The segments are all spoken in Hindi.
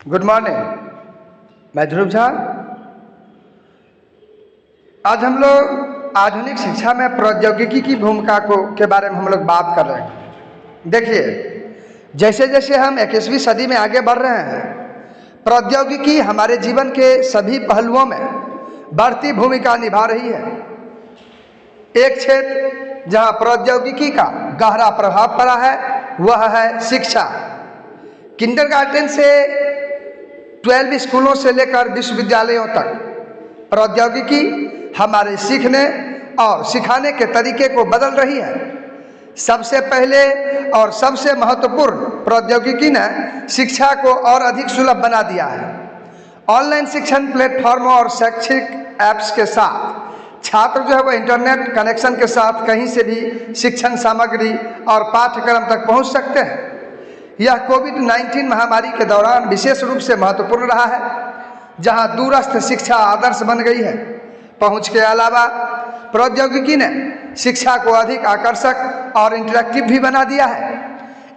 गुड मॉर्निंग, मैं ध्रुव झा। आज हम लोग आधुनिक शिक्षा में प्रौद्योगिकी की भूमिका के बारे में हम लोग बात कर रहे हैं। देखिए, जैसे जैसे हम 21वीं सदी में आगे बढ़ रहे हैं, प्रौद्योगिकी हमारे जीवन के सभी पहलुओं में बढ़ती भूमिका निभा रही है। एक क्षेत्र जहां प्रौद्योगिकी का गहरा प्रभाव पड़ा है वह है शिक्षा। किंडरगार्टन से 12 स्कूलों से लेकर विश्वविद्यालयों तक प्रौद्योगिकी हमारे सीखने और सिखाने के तरीके को बदल रही है। सबसे पहले और सबसे महत्वपूर्ण, प्रौद्योगिकी ने शिक्षा को और अधिक सुलभ बना दिया है। ऑनलाइन शिक्षण प्लेटफॉर्मों और शैक्षिक ऐप्स के साथ छात्र जो है वह इंटरनेट कनेक्शन के साथ कहीं से भी शिक्षण सामग्री और पाठ्यक्रम तक पहुंच सकते हैं। यह कोविड-19 महामारी के दौरान विशेष रूप से महत्वपूर्ण रहा है, जहां दूरस्थ शिक्षा आदर्श बन गई है। पहुंच के अलावा प्रौद्योगिकी ने शिक्षा को अधिक आकर्षक और इंटरैक्टिव भी बना दिया है।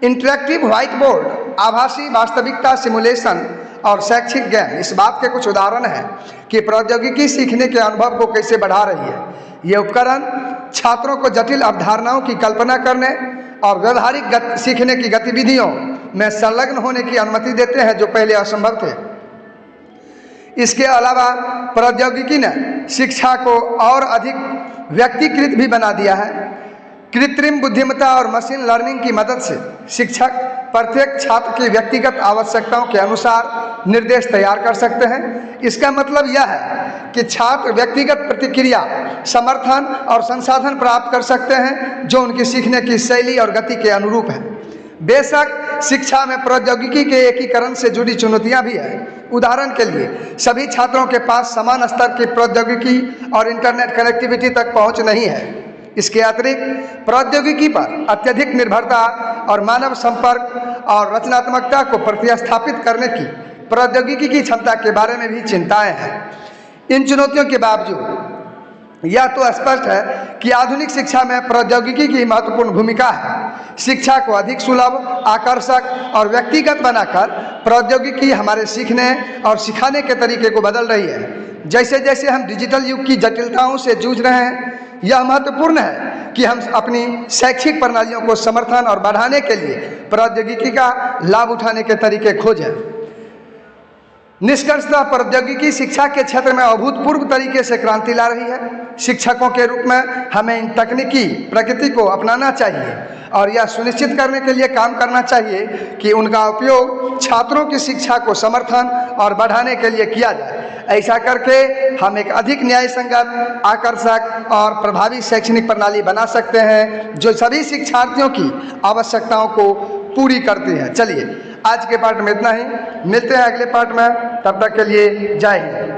इंटरैक्टिव व्हाइट बोर्ड, आभासी वास्तविकता सिमुलेशन और शैक्षिक गेम इस बात के कुछ उदाहरण हैं कि प्रौद्योगिकी सीखने के अनुभव को कैसे बढ़ा रही है। ये उपकरण छात्रों को जटिल अवधारणाओं की कल्पना करने और व्यवहारिक सीखने की गतिविधियों में संलग्न होने की अनुमति देते हैं, जो पहले असंभव थे। इसके अलावा प्रौद्योगिकी ने शिक्षा को और अधिक व्यक्तिकृत भी बना दिया है। कृत्रिम बुद्धिमत्ता और मशीन लर्निंग की मदद से शिक्षक प्रत्येक छात्र की व्यक्तिगत आवश्यकताओं के अनुसार निर्देश तैयार कर सकते हैं। इसका मतलब यह है कि छात्र व्यक्तिगत प्रतिक्रिया, समर्थन और संसाधन प्राप्त कर सकते हैं जो उनकी सीखने की शैली और गति के अनुरूप है। बेशक शिक्षा में प्रौद्योगिकी के एकीकरण से जुड़ी चुनौतियां भी हैं। उदाहरण के लिए, सभी छात्रों के पास समान स्तर की प्रौद्योगिकी और इंटरनेट कनेक्टिविटी तक पहुंच नहीं है। इसके अतिरिक्त प्रौद्योगिकी पर अत्यधिक निर्भरता और मानव संपर्क और रचनात्मकता को प्रतिस्थापित करने की प्रौद्योगिकी की क्षमता के बारे में भी चिंताएं हैं। इन चुनौतियों के बावजूद यह तो स्पष्ट है कि आधुनिक शिक्षा में प्रौद्योगिकी की महत्वपूर्ण भूमिका है। शिक्षा को अधिक सुलभ, आकर्षक और व्यक्तिगत बनाकर प्रौद्योगिकी हमारे सीखने और सिखाने के तरीके को बदल रही है। जैसे जैसे हम डिजिटल युग की जटिलताओं से जूझ रहे हैं, यह महत्वपूर्ण है कि हम अपनी शैक्षिक प्रणालियों को समर्थन और बढ़ाने के लिए प्रौद्योगिकी का लाभ उठाने के तरीके खोजें। निष्कर्षतः प्रौद्योगिकी शिक्षा के क्षेत्र में अभूतपूर्व तरीके से क्रांति ला रही है। शिक्षकों के रूप में हमें इन तकनीकी प्रकृति को अपनाना चाहिए और यह सुनिश्चित करने के लिए काम करना चाहिए कि उनका उपयोग छात्रों की शिक्षा को समर्थन और बढ़ाने के लिए किया जाए। ऐसा करके हम एक अधिक न्याय संगत, आकर्षक और प्रभावी शैक्षणिक प्रणाली बना सकते हैं जो सभी शिक्षार्थियों की आवश्यकताओं को पूरी करती है। चलिए, आज के पाठ में इतना ही। मिलते हैं अगले पाठ में, तब तक के लिए जय हिंद।